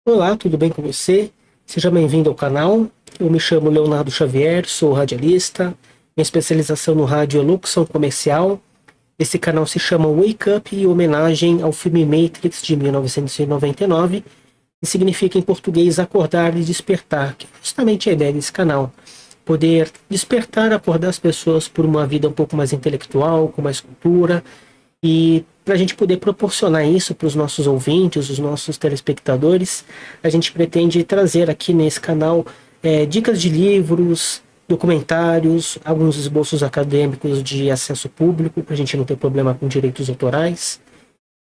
Olá, tudo bem com você? Seja bem-vindo ao canal. Eu me chamo Leonardo Xavier, sou radialista. Minha especialização no rádio é locução comercial. Esse canal se chama Wake Up em homenagem ao filme Matrix de 1999, que significa em português acordar e despertar, que é justamente a ideia desse canal. Poder despertar, acordar as pessoas por uma vida um pouco mais intelectual, com mais cultura, e para a gente poder proporcionar isso para os nossos ouvintes, os nossos telespectadores, a gente pretende trazer aqui nesse canal dicas de livros, documentários, alguns esboços acadêmicos de acesso público, para a gente não ter problema com direitos autorais.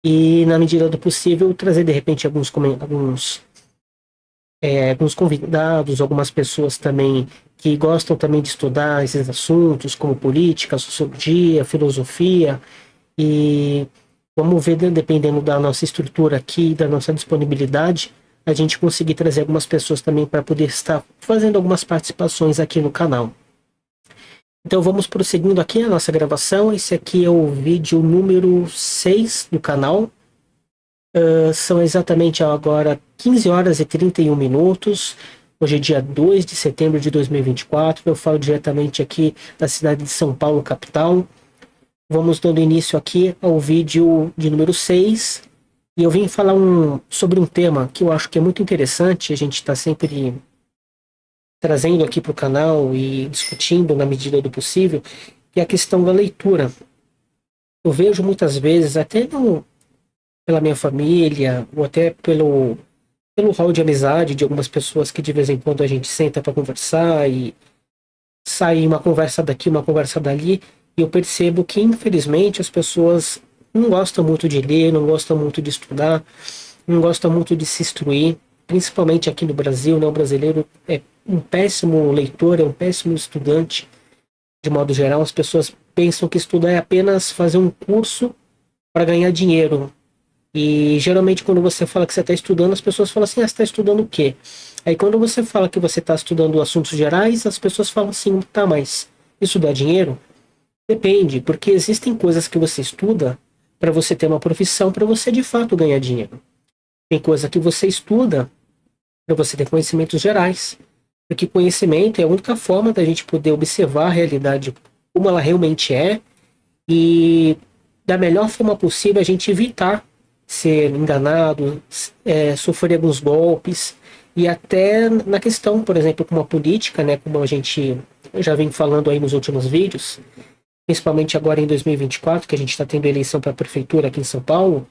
E, na medida do possível, trazer de repente alguns convidados, algumas pessoas também que gostam também de estudar esses assuntos, como política, sociologia, filosofia, e vamos ver, dependendo da nossa estrutura aqui, da nossa disponibilidade, a gente conseguir trazer algumas pessoas também para poder estar fazendo algumas participações aqui no canal. Então vamos prosseguindo aqui a nossa gravação. Esse aqui é o vídeo número 6 do canal. São exatamente agora 15 horas e 31 minutos. Hoje é dia 2 de setembro de 2024. Eu falo diretamente aqui da cidade de São Paulo, capital. Vamos dando início aqui ao vídeo de número 6. E eu vim falar sobre um tema que eu acho que é muito interessante. A gente está sempre trazendo aqui para o canal e discutindo na medida do possível, que é a questão da leitura. Eu vejo muitas vezes, até pela minha família, ou até pelo hall de amizade de algumas pessoas que de vez em quando a gente senta para conversar e sai uma conversa daqui, uma conversa dali, e eu percebo que, infelizmente, as pessoas não gostam muito de ler, não gostam muito de estudar, não gostam muito de se instruir, principalmente aqui no Brasil, né? O brasileiro é um péssimo leitor, é um péssimo estudante, de modo geral. As pessoas pensam que estudar é apenas fazer um curso para ganhar dinheiro. E geralmente quando você fala que você está estudando, as pessoas falam assim, ah, você está estudando o quê? Aí quando você fala que você está estudando assuntos gerais, as pessoas falam assim, tá, mas isso dá dinheiro? Depende, porque existem coisas que você estuda para você ter uma profissão, para você de fato ganhar dinheiro. Tem coisa que você estuda para você ter conhecimentos gerais, porque conhecimento é a única forma da gente poder observar a realidade como ela realmente é e da melhor forma possível a gente evitar ser enganado, sofrer alguns golpes e até na questão, por exemplo, como a política, né, como a gente já vem falando aí nos últimos vídeos, principalmente agora em 2024, que a gente está tendo eleição para a prefeitura aqui em São Paulo,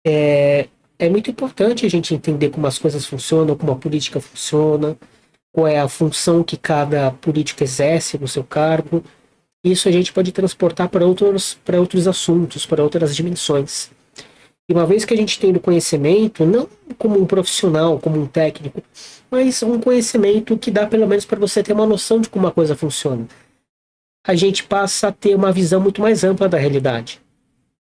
é muito importante a gente entender como as coisas funcionam, como a política funciona, qual é a função que cada político exerce no seu cargo. Isso a gente pode transportar para outros assuntos, para outras dimensões. E uma vez que a gente tem o conhecimento, não como um profissional, como um técnico, mas um conhecimento que dá pelo menos para você ter uma noção de como a coisa funciona, a gente passa a ter uma visão muito mais ampla da realidade.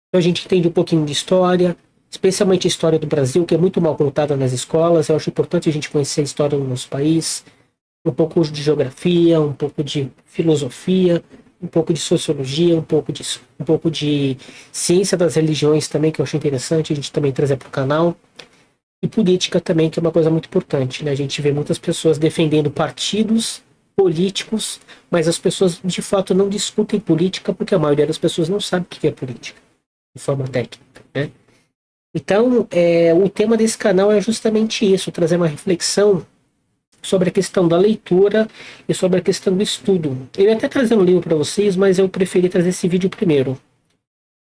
Então a gente entende um pouquinho de história, especialmente a história do Brasil, que é muito mal contada nas escolas. Eu acho importante a gente conhecer a história do nosso país, um pouco de geografia, um pouco de filosofia, um pouco de sociologia, um pouco de ciência das religiões também, que eu acho interessante a gente também trazer para o canal. E política também, que é uma coisa muito importante, né? A gente vê muitas pessoas defendendo partidos políticos, mas as pessoas de fato não discutem política porque a maioria das pessoas não sabe o que é política, de forma técnica, né? Então, o tema desse canal é justamente isso, trazer uma reflexão sobre a questão da leitura e sobre a questão do estudo. Eu ia até trazer um livro para vocês, mas eu preferi trazer esse vídeo primeiro.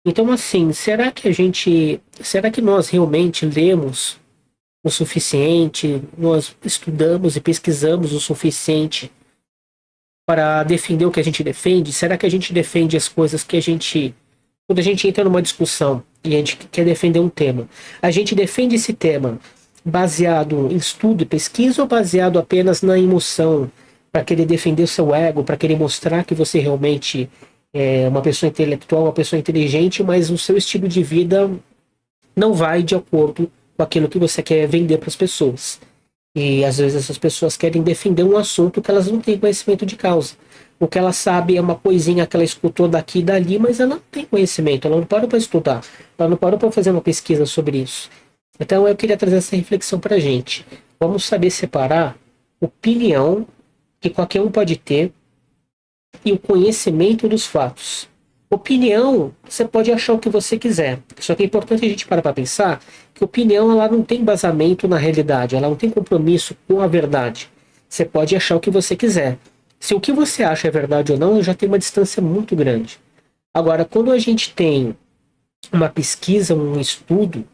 Então, assim, será que nós realmente lemos o suficiente, nós estudamos e pesquisamos o suficiente para defender o que a gente defende? Será que a gente defende as coisas que quando a gente entra numa discussão e a gente quer defender um tema, a gente defende esse tema baseado em estudo e pesquisa ou baseado apenas na emoção, para querer defender o seu ego, para querer mostrar que você realmente é uma pessoa intelectual, uma pessoa inteligente, mas o seu estilo de vida não vai de acordo com aquilo que você quer vender para as pessoas. E às vezes essas pessoas querem defender um assunto que elas não têm conhecimento de causa. O que ela sabe é uma coisinha que ela escutou daqui e dali, mas ela não tem conhecimento, ela não parou para estudar, ela não parou para fazer uma pesquisa sobre isso. Então eu queria trazer essa reflexão para a gente. Vamos saber separar opinião, que qualquer um pode ter, e o conhecimento dos fatos. Opinião, você pode achar o que você quiser. Só que é importante a gente parar para pensar que opinião ela não tem embasamento na realidade, ela não tem compromisso com a verdade. Você pode achar o que você quiser. Se o que você acha é verdade ou não, já tem uma distância muito grande. Agora, quando a gente tem uma pesquisa, um estudo,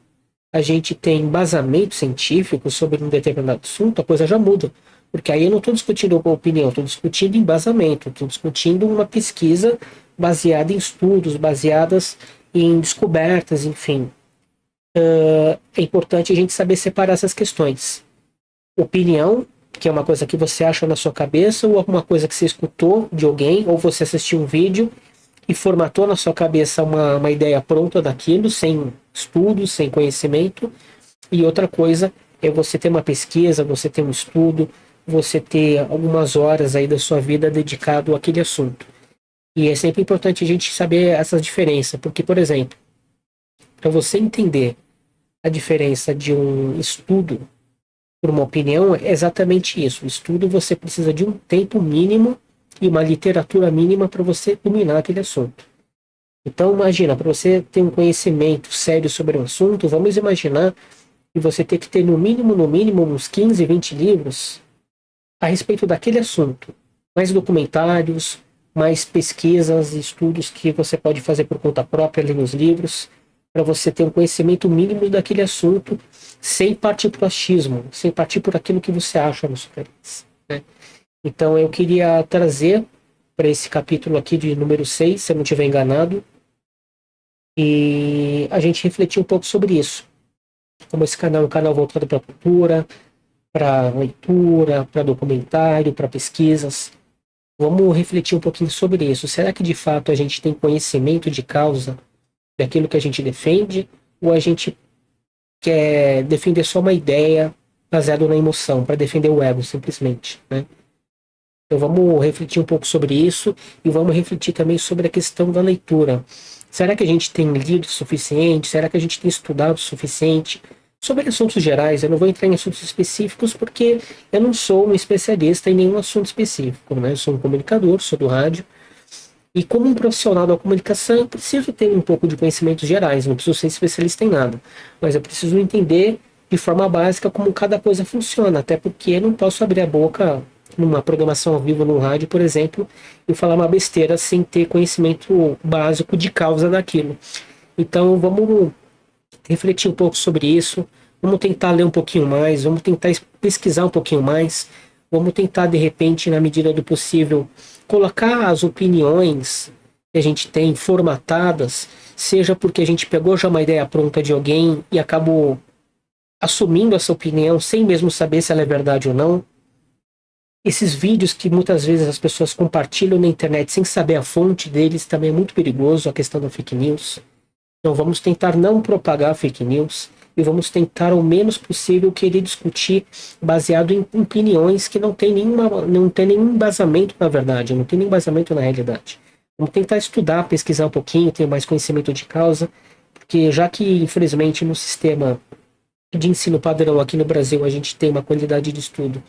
a gente tem embasamento científico sobre um determinado assunto, a coisa já muda. Porque aí eu não estou discutindo uma opinião, estou discutindo embasamento, estou discutindo uma pesquisa baseada em estudos, baseadas em descobertas, enfim. É importante a gente saber separar essas questões. Opinião, que é uma coisa que você acha na sua cabeça, ou alguma coisa que você escutou de alguém, ou você assistiu um vídeo e formatou na sua cabeça uma ideia pronta daquilo, sem estudos, sem conhecimento. E outra coisa é você ter uma pesquisa, você ter um estudo, você ter algumas horas aí da sua vida dedicado àquele assunto. E é sempre importante a gente saber essas diferenças, porque, por exemplo, para você entender a diferença de um estudo por uma opinião, é exatamente isso. O estudo você precisa de um tempo mínimo e uma literatura mínima para você dominar aquele assunto. Então, imagina, para você ter um conhecimento sério sobre um assunto, vamos imaginar que você tem que ter no mínimo, uns 15, 20 livros a respeito daquele assunto. Mais documentários, mais pesquisas e estudos que você pode fazer por conta própria, ler nos livros, para você ter um conhecimento mínimo daquele assunto, sem partir para o achismo, sem partir por aquilo que você acha na sua cabeça, né? Então eu queria trazer para esse capítulo aqui de número 6, se eu não estiver enganado, e a gente refletir um pouco sobre isso. Como esse canal é um canal voltado para a cultura, para leitura, para documentário, para pesquisas. Vamos refletir um pouquinho sobre isso. Será que de fato a gente tem conhecimento de causa daquilo que a gente defende? Ou a gente quer defender só uma ideia baseada na emoção, para defender o ego, simplesmente, né? Então vamos refletir um pouco sobre isso e vamos refletir também sobre a questão da leitura. Será que a gente tem lido o suficiente? Será que a gente tem estudado o suficiente? Sobre assuntos gerais, eu não vou entrar em assuntos específicos porque eu não sou um especialista em nenhum assunto específico, né? Eu sou um comunicador, sou do rádio, e como um profissional da comunicação, eu preciso ter um pouco de conhecimentos gerais, não preciso ser especialista em nada, mas eu preciso entender de forma básica como cada coisa funciona, até porque eu não posso abrir a boca numa programação ao vivo no rádio, por exemplo, e falar uma besteira sem ter conhecimento básico de causa daquilo. Então vamos refletir um pouco sobre isso, vamos tentar ler um pouquinho mais, vamos tentar pesquisar um pouquinho mais, vamos tentar, de repente, na medida do possível, colocar as opiniões que a gente tem formatadas, seja porque a gente pegou já uma ideia pronta de alguém e acabou assumindo essa opinião sem mesmo saber se ela é verdade ou não. Esses vídeos que muitas vezes as pessoas compartilham na internet sem saber a fonte deles também é muito perigoso, a questão da fake news. Então vamos tentar não propagar fake news e vamos tentar o menos possível querer discutir baseado em opiniões que não tem nenhum embasamento na verdade, não tem nenhum embasamento na realidade. Vamos tentar estudar, pesquisar um pouquinho, ter mais conhecimento de causa, porque já que infelizmente no sistema de ensino padrão aqui no Brasil a gente tem uma qualidade de estudo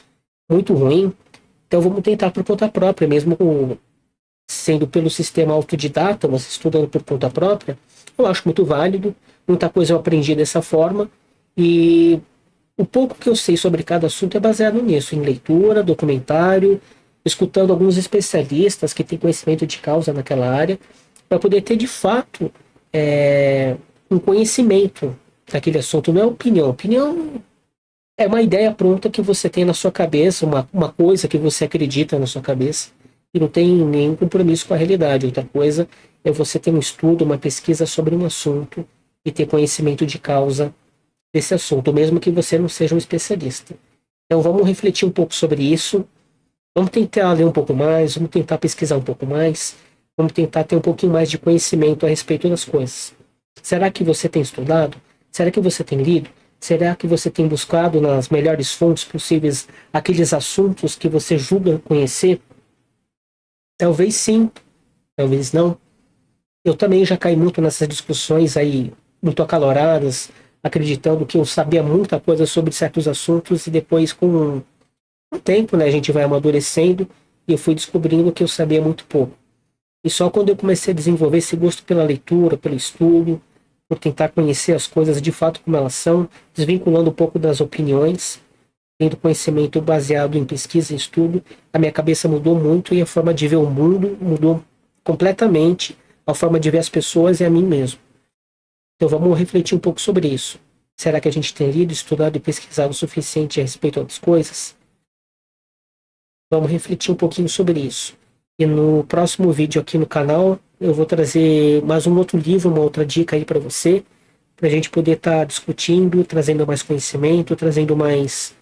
muito ruim, então vamos tentar por conta própria, mesmo sendo pelo sistema autodidata, você estudando por conta própria, eu acho muito válido, muita coisa eu aprendi dessa forma, e o pouco que eu sei sobre cada assunto é baseado nisso, em leitura, documentário, escutando alguns especialistas que têm conhecimento de causa naquela área, para poder ter de fato um conhecimento daquele assunto, não é opinião. Opinião é uma ideia pronta que você tem na sua cabeça, uma coisa que você acredita na sua cabeça e não tem nenhum compromisso com a realidade. Outra coisa é você ter um estudo, uma pesquisa sobre um assunto e ter conhecimento de causa desse assunto, mesmo que você não seja um especialista. Então vamos refletir um pouco sobre isso, vamos tentar ler um pouco mais, vamos tentar pesquisar um pouco mais, vamos tentar ter um pouquinho mais de conhecimento a respeito das coisas. Será que você tem estudado? Será que você tem lido? Será que você tem buscado nas melhores fontes possíveis aqueles assuntos que você julga conhecer? Talvez sim, talvez não. Eu também já caí muito nessas discussões aí, muito acaloradas, acreditando que eu sabia muita coisa sobre certos assuntos e depois com o tempo, né, a gente vai amadurecendo e eu fui descobrindo que eu sabia muito pouco. E só quando eu comecei a desenvolver esse gosto pela leitura, pelo estudo, por tentar conhecer as coisas de fato como elas são, desvinculando um pouco das opiniões, tendo conhecimento baseado em pesquisa e estudo, a minha cabeça mudou muito e a forma de ver o mundo mudou completamente, a forma de ver as pessoas e a mim mesmo. Então vamos refletir um pouco sobre isso. Será que a gente tem lido, estudado e pesquisado o suficiente a respeito das coisas? Vamos refletir um pouquinho sobre isso. E no próximo vídeo aqui no canal, eu vou trazer mais um outro livro, uma outra dica aí para você, para a gente poder estar discutindo, trazendo mais conhecimento, trazendo mais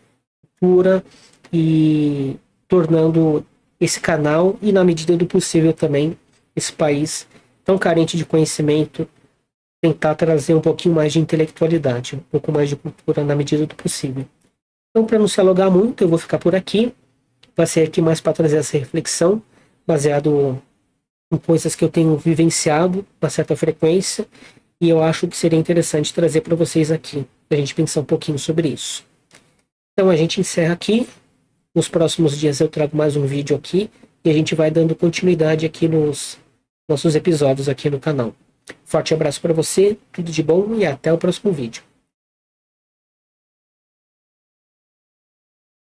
cultura e tornando esse canal e, na medida do possível, também esse país tão carente de conhecimento, tentar trazer um pouquinho mais de intelectualidade, um pouco mais de cultura na medida do possível. Então, para não se alongar muito, eu vou ficar por aqui. Vai ser aqui mais para trazer essa reflexão, baseado em coisas que eu tenho vivenciado com certa frequência, e eu acho que seria interessante trazer para vocês aqui, para a gente pensar um pouquinho sobre isso. Então a gente encerra aqui. Nos próximos dias eu trago mais um vídeo aqui e a gente vai dando continuidade aqui nos nossos episódios aqui no canal. Forte abraço para você, tudo de bom e até o próximo vídeo.